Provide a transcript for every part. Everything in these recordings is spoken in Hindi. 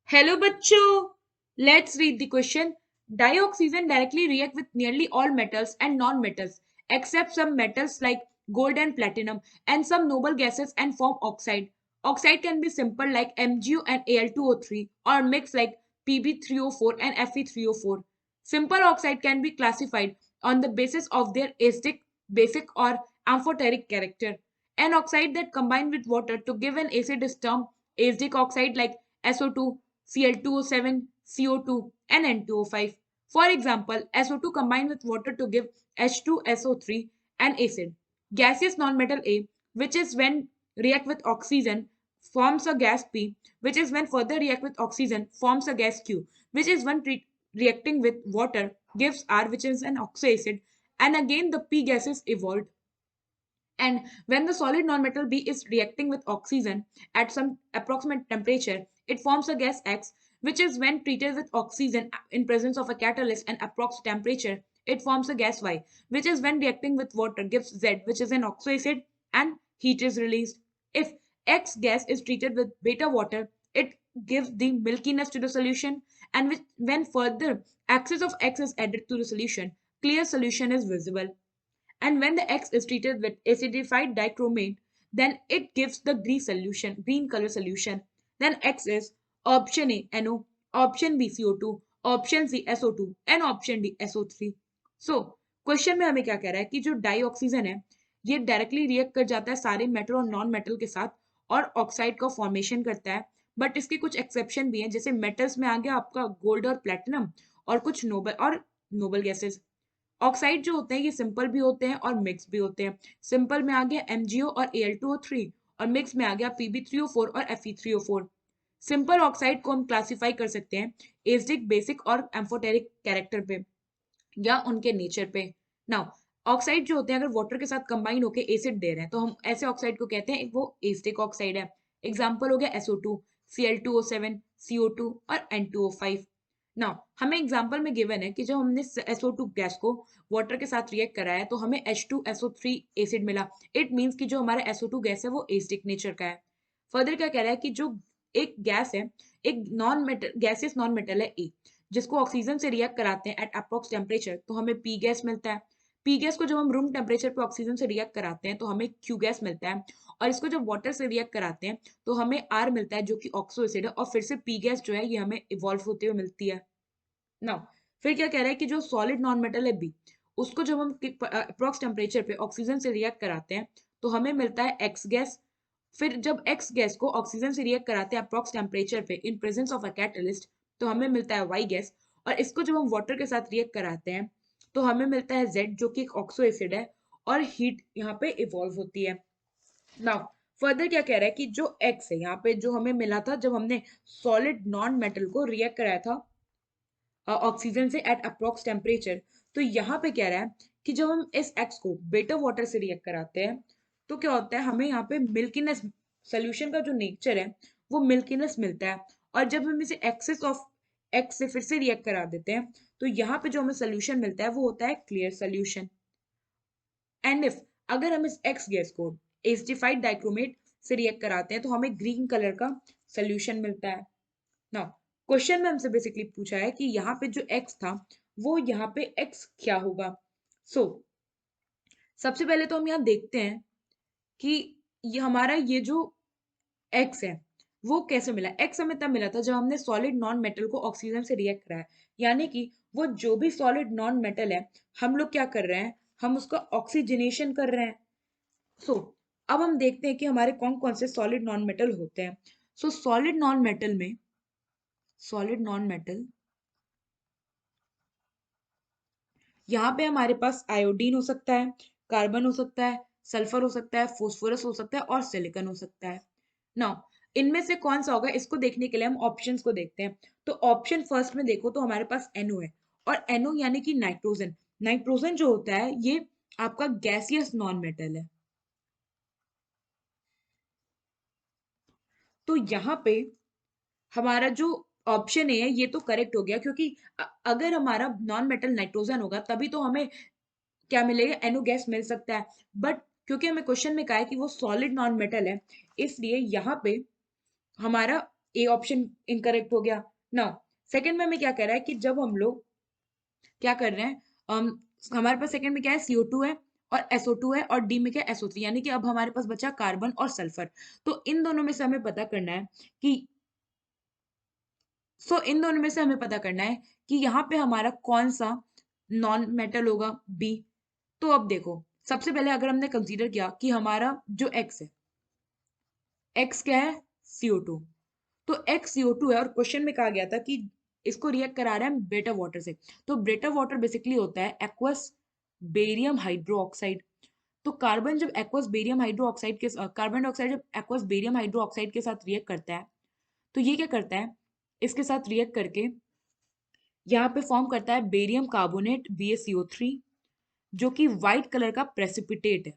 Hello bachcho. Let's read the question. Dioxygen directly react with nearly all metals and non-metals except some metals like gold and platinum and some noble gases and form oxide. Oxide can be simple like MgO and Al2O3 or mixed like Pb3O4 and Fe3O4. Simple oxide can be classified on the basis of their acidic, basic or amphoteric character. An oxide that combine with water to give an acid is termed acidic oxide like SO2, Cl2O7, CO2, and N2O5. For example, SO2 combined with water to give H2SO3 and acid. Gaseous nonmetal A, which is when react with oxygen, forms a gas P, which is when further react with oxygen, forms a gas Q, which is when reacting with water gives R, which is an oxoacid, and again the P gases evolved. And when the solid nonmetal B is reacting with oxygen at some approximate temperature, it forms a gas X, which is when treated with oxygen in presence of a catalyst and approx temperature, it forms a gas Y, which is when reacting with water gives Z, which is an oxoacid, and heat is released. If X gas is treated with beta water, it gives the milkiness to the solution, and when further axis of X is added to the solution, clear solution is visible. And when the X is treated with acidified dichromate, then it gives the green color solution. Then X is option A NO, option B CO2, option C SO2 and option D SO3. So question में हमें क्या कह रहा है कि जो डाई ऑक्सीजन है ये डायरेक्टली रिएक्ट कर जाता है सारे मेटल और नॉन मेटल के साथ और ऑक्साइड का फॉर्मेशन करता है, बट इसके कुछ एक्सेप्शन भी हैं, जैसे मेटल्स में आ गया आपका गोल्ड और प्लेटिनम और कुछ नोबल गैसेस। ऑक्साइड जो होते हैं ये सिंपल भी होते हैं और मिक्स भी होते हैं। सिंपल में आ गया MgO और Al2O3 और मिक्स में आ गया Pb3O4 और Fe3O4। सिंपल ऑक्साइड को हम क्लासिफाई कर सकते हैं एसिडिक, बेसिक और एम्फोटेरिक कैरेक्टर पे या उनके नेचर पे। नाउ ऑक्साइड जो होते हैं अगर वाटर के साथ कंबाइन होकर एसिड दे रहे हैं तो हम ऐसे ऑक्साइड को कहते हैं वो एसिडिक ऑक्साइड है। एग्जाम्पल हो गया SO2, Cl2O7, CO2 और N2O5। नाउ हमें एग्जाम्पल में गिवन है कि जब हमने SO2 गैस को वाटर के साथ रिएक्ट कराया तो हमें H2SO3 एसिड मिला। इट मीन्स कि जो हमारा SO2 गैस है वो एसिडिक नेचर का है। फर्दर क्या कह रहा है कि जो एक गैस है, एक non metal gaseous non metal है ए, जिसको ऑक्सीजन से रिएक्ट कराते हैं एट अप्रोक्स टेम्परेचर तो हमें पी गैस मिलता है। पी गैस को जब हम रूम टेम्परेचर पे ऑक्सीजन से रिएक्ट कराते हैं तो हमें क्यू गैस मिलता है, और इसको जब वाटर से रिएक्ट कराते हैं तो हमें आर मिलता है जो कि ऑक्सो एसिड है, और फिर से पी गैस जो है ये हमें इवॉल्व होते हुए मिलती है। नाउ फिर क्या कह रहा है कि जो सॉलिड नॉन मेटल है बी, उसको जब हम अप्रोक्स टेम्परेचर पे ऑक्सीजन से रिएक्ट कराते हैं तो हमें मिलता है एक्स गैस। फिर जब एक्स गैस को ऑक्सीजन से रिएक्ट कराते हैं अप्रोक्स टेम्परेचर पे इन प्रेजेंस ऑफ अ कैटलिस्ट तो हमें मिलता है वाई गैस। और इसको जब हम वाटर के साथ रिएक्ट कराते हैं तो हमें मिलता है जेड जो कि एक ऑक्सो एसिड है, और हीट यहाँ पे इवॉल्व होती है। नाउ फर्दर क्या कह रहा है कि जो एक्स है यहाँ पे जो हमें मिला था जब हमने सॉलिड नॉन मेटल को रिएक्ट कराया था ऑक्सीजन से एट अप्रोक्स टेम्परेचर, तो यहाँ पे कह रहा है कि जब हम इस एक्स को बेटर वाटर से रिएक्ट कराते हैं तो क्या होता है हमें यहाँ पे मिल्कीनेस, सोल्यूशन का जो नेचर है वो मिल्कीनेस मिलता है। और जब हम इसे एक्सेस ऑफ एक्स से फिर से रिएक्ट करा देते हैं तो यहाँ पे जो हमें सोल्यूशन मिलता है वो होता है क्लियर सोल्यूशन। एंड इफ अगर हम इस एक्स गैस को एसिडिफाइड डाइक्रोमेट से रिएक्ट कराते हैं तो हमें ग्रीन कलर का सोल्यूशन मिलता है। नाउ क्वेश्चन में हमसे बेसिकली पूछा है कि यहाँ पे जो x था वो यहाँ पे x क्या होगा। सो सबसे पहले तो हम यहाँ देखते हैं कि ये हमारा ये जो x है वो कैसे मिला। x हमें तब मिला था जब हमने सॉलिड नॉन मेटल को ऑक्सीजन से रिएक्ट कराया, यानी कि वो जो भी सॉलिड नॉन मेटल है हम लोग क्या कर रहे हैं, हम उसका ऑक्सीजनेशन कर रहे हैं। सो अब हम देखते हैं कि हमारे कौन कौन से सॉलिड नॉन मेटल होते हैं। सो सॉलिड नॉन मेटल यहाँ पे हमारे पास आयोडीन हो सकता है, कार्बन हो सकता है, सल्फर हो सकता है, फोस्फोरस हो सकता है और सिलिकॉन हो सकता है। नाउ इनमें से कौन सा होगा इसको देखने के लिए हम ऑप्शंस को देखते हैं। तो ऑप्शन फर्स्ट में देखो तो हमारे पास NO है, और NO यानी कि नाइट्रोजन। नाइट्रोजन जो होता है ये आपका गैसियस नॉन मेटल है। तो यहाँ पे हमारा जो ऑप्शन है ये तो करेक्ट हो गया, क्योंकि अगर हमारा नॉन मेटल नाइट्रोजन होगा तभी तो हमें क्या मिलेगा, NO गैस मिल सकता है। बट क्योंकि हमें क्वेश्चन में कहा है कि वो सॉलिड नॉन मेटल है, इसलिए यहाँ पे हमारा ए ऑप्शन इनकरेक्ट हो गया ना। सेकंड में हमें क्या कह रहा है कि जब हम लोग क्या कर रहे हैं, हमारे पास सेकंड में क्या है, CO2 है और SO2 है, और डी में क्या है, SO3, यानी कि अब हमारे पास बचा कार्बन और सल्फर। तो इन दोनों में से हमें पता करना है कि इन दोनों में से हमें पता करना है कि यहाँ पे हमारा कौन सा नॉन मेटल होगा, बी। तो अब देखो, सबसे पहले अगर हमने कंसीडर किया कि हमारा जो एक्स है, एक्स क्या है, CO2। तो XCO2 है और क्वेश्चन में कहा गया था कि इसको रिएक्ट करा रहे हैं बेटर वाटर से। तो बेटर वाटर बेसिकली होता है एक्वस बेरियम हाइड्रो ऑक्साइड। तो कार्बन जब एक्वस बेरियम हाइड्रो ऑक्साइड के कार्बन डाइऑक्साइड जब एक्वस बेरियम हाइड्रो ऑक्साइड के साथ रिएक्ट करता है, तो ये क्या करता है, इसके साथ रिएक्ट करके यहाँ पे फॉर्म करता है बेरियम कार्बोनेट BaCO3, जो कि व्हाइट कलर का प्रेसिपिटेट है।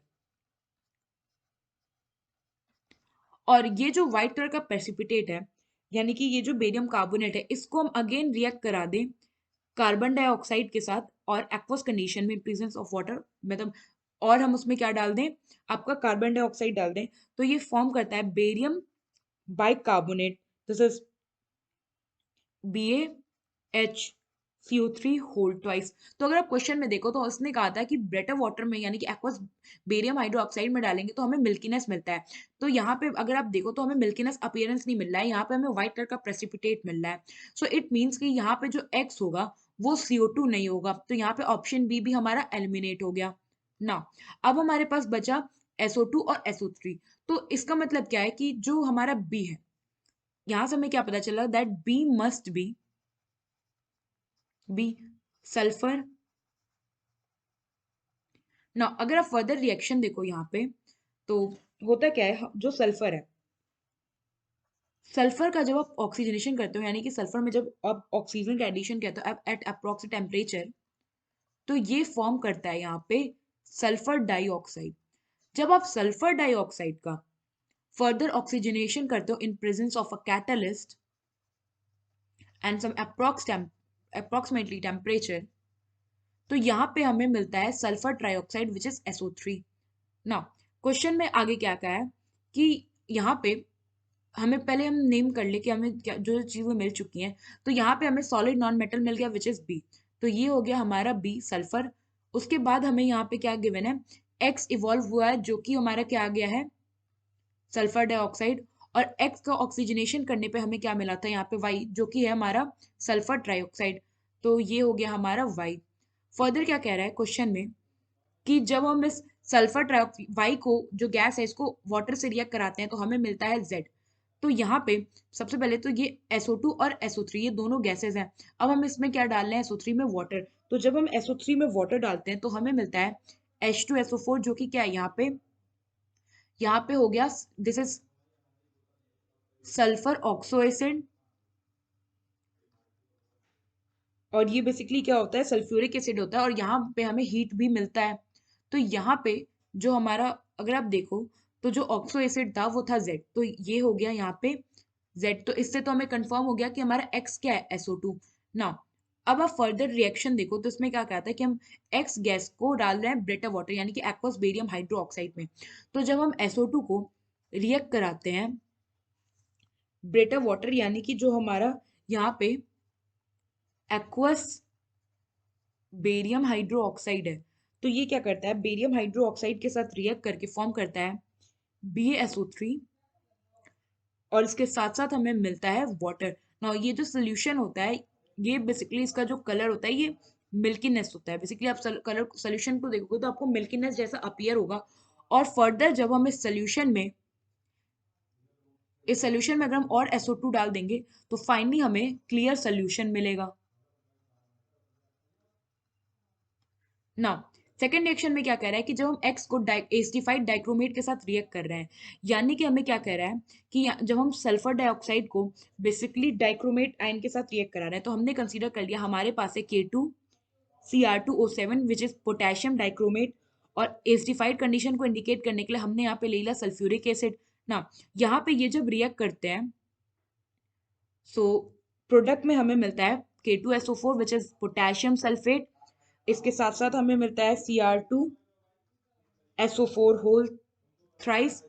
और ये जो व्हाइट कलर का प्रेसिपिटेट है, यानी कि ये जो बेरियम कार्बोनेट है, इसको हम अगेन रिएक्ट करा दें कार्बन डाइऑक्साइड के साथ और एक्वस कंडीशन में प्रेजेंस ऑफ वाटर, मतलब और हम उसमें क्या डाल दें, आपका कार्बन डाइऑक्साइड डाल दें, तो ये फॉर्म करता है barium bicarbonate, this is BaHCO3 whole twice. तो अगर आप क्वेश्चन में देखो तो उसने कहा था कि बेटर वाटर में यानी कि एक्वस बेरियम हाइड्रोक्साइड में डालेंगे तो हमें मिल्कीनेस मिलता है। तो यहाँ पे अगर आप देखो तो हमें मिल्कीनेस अपीयरेंस नहीं मिल रहा है, यहाँ पे हमें व्हाइट कलर का प्रेसिपिटेट मिल रहा है। सो इट मीन्स कि यहाँ पे जो एक्स होगा वो CO2 नहीं होगा। तो यहाँ पे ऑप्शन बी भी हमारा एलिमिनेट हो गया ना। अब हमारे पास बचा SO2 और SO3। तो इसका मतलब क्या है कि जो हमारा बी है, यहां से हमें क्या पता चला, that B must be sulphur ना। अगर आप फर्दर रिएक्शन देखो यहाँ पे, तो होता क्या है, जो सल्फर है, सल्फर का जब आप ऑक्सीजनेशन करते हो, यानी कि सल्फर में जब आप ऑक्सीजन का एडिशन करते हो एट अप्रोक्सीमेट टेम्परेचर, तो ये फॉर्म करता है यहाँ पे सल्फर डाइऑक्साइड। जब आप सल्फर डाइऑक्साइड का फर्दर ऑक्सीजनेशन करते हो in presence of a catalyst and some approximately temperature, तो यहाँ पे हमें मिलता है sulphur trioxide which is SO3 ना। क्वेश्चन में आगे क्या कहा है कि यहाँ पे हमें पहले हम नेम कर ले कि हमें क्या जो चीजें मिल चुकी हैं। तो यहाँ पे हमें सॉलिड नॉन मेटल मिल गया विच इज बी। तो ये हो गया हमारा बी सल्फर। उसके बाद हमें यहाँ पे क्या गिवन है, एक्स इवॉल्व हुआ है जो कि हमारा क्या आ गया है, सल्फर डाइऑक्साइड। और एक्स का ऑक्सीजनेशन करने पे हमें क्या मिला था यहाँ पे वाई, जो कि है हमारा सल्फर ट्राइऑक्साइड। तो ये हो गया हमारा वाई। फर्दर क्या कह रहा है क्वेश्चन में कि जब हम इस सल्फर ट्राइऑक्साइड वाई को, जो गैस है, इसको वाटर से रिएक्ट कराते हैं तो हमें मिलता है जेड। तो यहाँ पे सबसे पहले तो ये SO2 और SO3 ये दोनों गैसेस हैं। अब हम इसमें क्या डाल रहे हैं, SO3 में वाटर। तो जब हम SO3 में वाटर डालते हैं तो हमें मिलता है H2SO4, जो कि क्या है यहाँ पे हो गया, this is sulphur oxo acid. और ये बेसिकली क्या होता है, सल्फ्यूरिक एसिड होता है, और यहाँ पे हमें हीट भी मिलता है। तो यहाँ पे जो हमारा, अगर आप देखो तो जो ऑक्सो एसिड था वो था Z, तो ये हो गया यहाँ पे Z। तो इससे तो हमें कंफर्म हो गया कि हमारा X क्या है, SO2 ना। अब आप फर्दर रिएक्शन देखो तो इसमें क्या कहता है कि हम X गैस को डाल रहे हैं ब्रेटर वाटर यानी कि एक्वस बेरियम हाइड्रो ऑक्साइड में। तो जब हम SO2 को रिएक्ट कराते हैं ब्रेटर वाटर, यानी कि जो हमारा यहाँ पे एक्वस बेरियम हाइड्रो ऑक्साइड है, तो ये क्या करता है, बेरियम हाइड्रो ऑक्साइड के साथ रिएक्ट करके फॉर्म करता है BaSO3, और इसके साथ साथ हमें मिलता है वाटर ना। ये जो सोल्यूशन होता है, ये बेसिकली इसका जो कलर होता है ये मिल्कीनेस होता है। बेसिकली आप कलर सोल्यूशन को देखोगे तो आपको मिल्कीनेस जैसा अपीयर होगा। और फर्दर जब हम इस सोल्यूशन में अगर हम और SO2 डाल देंगे तो फाइनली हमें क्लियर सोल्यूशन मिलेगा ना। सेकेंड रिएक्शन में क्या कह रहा है कि जब हम एक्स को एसिडिफाइड डाइक्रोमेट के साथ रिएक्ट कर रहे हैं, यानी कि हमें क्या कह रहा है कि जब हम सल्फर डाइऑक्साइड को बेसिकली डाइक्रोमेट आयन के साथ रिएक्ट करा रहे हैं, तो हमने कंसीडर कर लिया हमारे पास है K2Cr2O7 which is potassium dichromate. और एसिडिफाइड कंडीशन को इंडिकेट करने के लिए हमने यहाँ पे ले लिया सल्फ्यूरिक एसिड ना। यहाँ पे ये जब रिएक्ट करते हैं, सो प्रोडक्ट में हमें मिलता है K2SO4 which is potassium sulphate. इसके साथ साथ हमें मिलता है Cr2SO4 होल थ्राइस,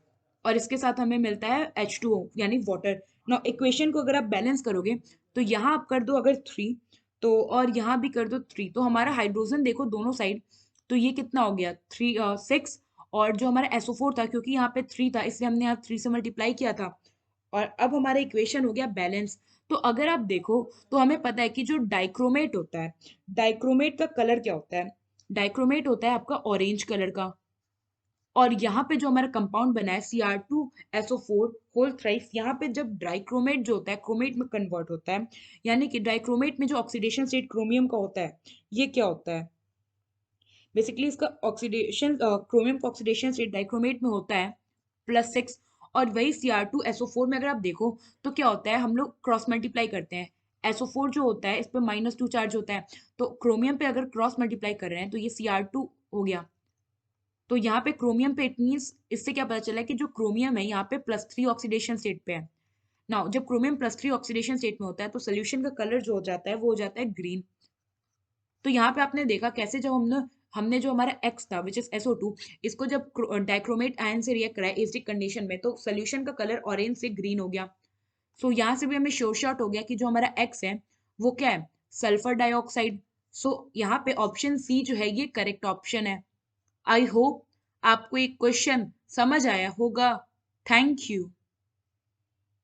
और इसके साथ हमें मिलता है H2O यानी वाटर ना इक्वेशन को अगर आप बैलेंस करोगे तो यहाँ आप कर दो अगर 3, तो और यहाँ भी कर दो 3, तो हमारा हाइड्रोजन देखो दोनों साइड, तो ये कितना हो गया 6, और जो हमारा SO4 था क्योंकि यहाँ पे 3 था इसलिए हमने यहाँ 3 से मल्टीप्लाई किया था, और अब हमारा इक्वेशन हो गया बैलेंस। तो अगर आप देखो तो हमें पता है कि जो डाइक्रोमेट होता है, डाइक्रोमेट का कलर क्या होता है, डाइक्रोमेट होता है आपका ऑरेंज कलर का, और यहाँ पे जो हमारा कंपाउंड बना है Cr2SO4 होल थ्राइस, यहाँ पे जब डाइक्रोमेट जो होता है क्रोमेट में कन्वर्ट होता है, यानी कि डाइक्रोमेट में जो ऑक्सीडेशन स्टेट क्रोमियम का होता है, ये क्या होता है, बेसिकली इसका ऑक्सीडेशन क्रोमियम का ऑक्सीडेशन स्टेट डाइक्रोमेट में होता है +6, और वही Cr2SO4 में अगर आप देखो तो क्या होता है, हम लोग क्रॉस मल्टीप्लाई करते हैं, SO4 जो होता है इस पे -2 चार्ज होता है, तो क्रोमियम पे अगर क्रॉस मल्टीप्लाई कर रहे हैं तो ये Cr2 हो गया, तो यहाँ पे क्रोमियम पे इट मीन्स इससे क्या पता चला कि जो क्रोमियम है यहाँ पे +3 ऑक्सीडेशन स्टेट पे है। नाउ जब क्रोमियम +3 ऑक्सीडेशन स्टेट में होता है तो सोल्यूशन का कलर जो हो जाता है वो हो जाता है ग्रीन। तो यहाँ पे आपने देखा कैसे जब हमने हमने जो हमारा X था विच इज SO2, इसको जब डाइक्रोमेट आयन से रिएक्ट कराया एसिडिक कंडीशन में तो सोल्यूशन का कलर ऑरेंज से ग्रीन हो गया। सो यहाँ से भी हमें श्योर शॉट हो गया कि जो हमारा X है वो क्या है, सल्फर डाइऑक्साइड। सो यहाँ पे ऑप्शन सी जो है ये करेक्ट ऑप्शन है। आई होप आपको एक क्वेश्चन समझ आया होगा। Thank you.